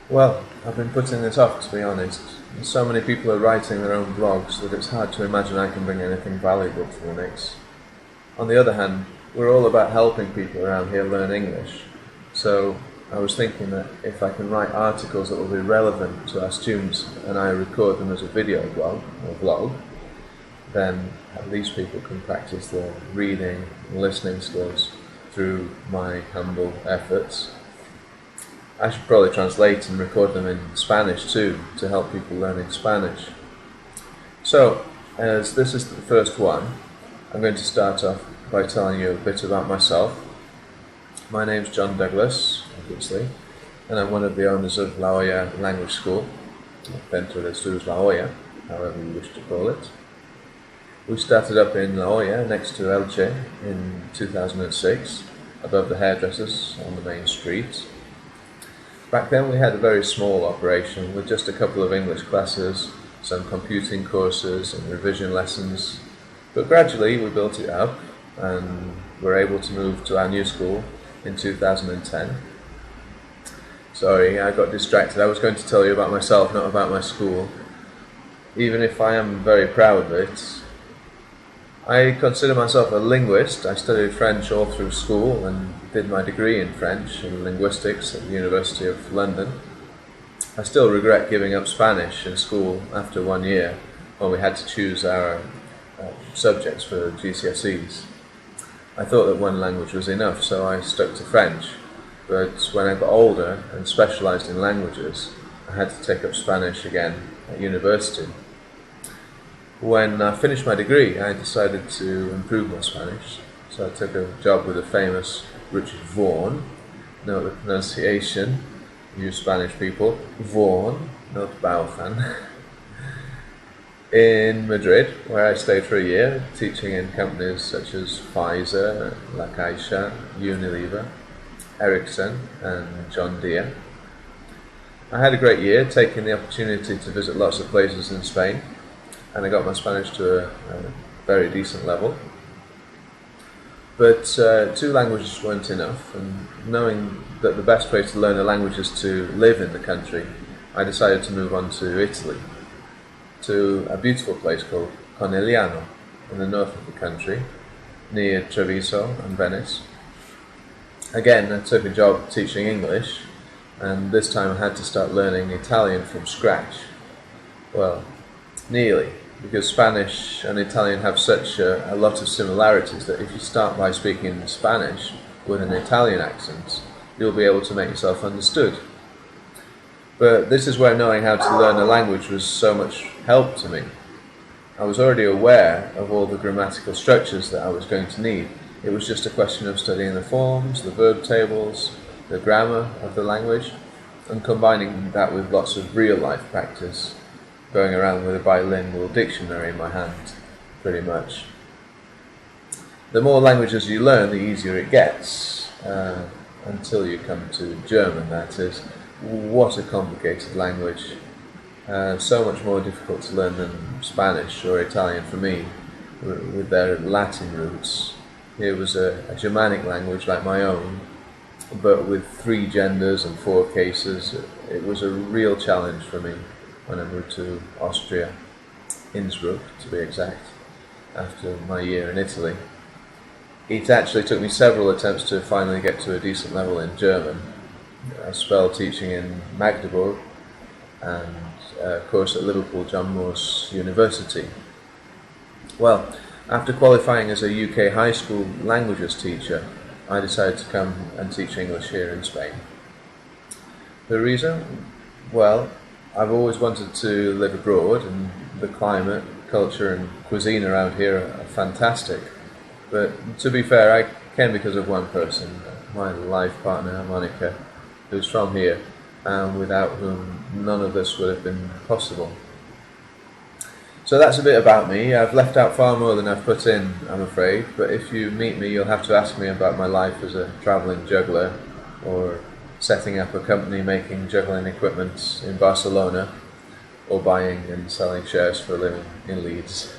Well, I've been putting this off, to be honest. So many people are writing their own blogs that it's hard to imagine I can bring anything valuable to the mix. On the other hand, we're all about helping people around here learn English. So I was thinking that if I can write articles that will be relevant to our students and I record them as a video blog or vlog, then at least people can practice their reading and listening skills through my humble efforts. I should probably translate and record them in Spanish too, to help people learning Spanish. So, as this is the first one, I'm going to start off by telling you a bit about myself. My name's John Douglas, obviously, and I'm one of the owners of La Hoya Language School, Centro, Estudios La Hoya, however you wish to call it. We started up in La Hoya, next to Elche, in 2006, above the hairdressers on the main street. Back then we had a very small operation with just a couple of English classes, some computing courses and revision lessons, but gradually we built it up and were able to move to our new school in 2010. Sorry, I got distracted. I was going to tell you about myself, not about my school. Even if I am very proud of it, I consider myself a linguist. I studied French all through school and did my degree in French and linguistics at the University of London. I still regret giving up Spanish in school after 1 year when we had to choose our subjects for GCSEs. I thought that one language was enough, so I stuck to French. But when I got older and specialised in languages, I had to take up Spanish again at university. When I finished my degree, I decided to improve my Spanish. So I took a job with the famous Richard Vaughan. Note the pronunciation, you Spanish people. Vaughan, not Baufan. In Madrid, where I stayed for a year, teaching in companies such as Pfizer, La Caixa, Unilever, Ericsson and John Deere. I had a great year, taking the opportunity to visit lots of places in Spain, and I got my Spanish to a very decent level. But 2 languages weren't enough, and knowing that the best way to learn a language is to live in the country, I decided to move on to Italy, to a beautiful place called Conegliano in the north of the country, near Treviso and Venice. Again, I took a job teaching English, and this time I had to start learning Italian from scratch. Well, nearly, because Spanish and Italian have such a lot of similarities that if you start by speaking Spanish with an Italian accent, you'll be able to make yourself understood. But this is where knowing how to learn a language was so much help to me. I was already aware of all the grammatical structures that I was going to need. It was just a question of studying the forms, the verb tables, the grammar of the language, and combining that with lots of real-life practice, going around with a bilingual dictionary in my hand, pretty much. The more languages you learn, the easier it gets, until you come to German, that is. What a complicated language. So much more difficult to learn than Spanish or Italian for me, with their Latin roots. Here was a Germanic language like my own, but with 3 genders and 4 cases. It was a real challenge for me when I moved to Austria, Innsbruck to be exact, after my year in Italy. It actually took me several attempts to finally get to a decent level in German. I spell teaching in Magdeburg and a course at Liverpool John Moores University. Well, after qualifying as a UK high school languages teacher, I decided to come and teach English here in Spain. The reason? Well, I've always wanted to live abroad, and the climate, culture and cuisine around here are fantastic. But to be fair, I came because of one person, my life partner, Monica, who's from here, and without whom none of this would have been possible. So that's a bit about me. I've left out far more than I've put in, I'm afraid, but if you meet me, you'll have to ask me about my life as a travelling juggler, or setting up a company making juggling equipment in Barcelona, or buying and selling shares for a living in Leeds.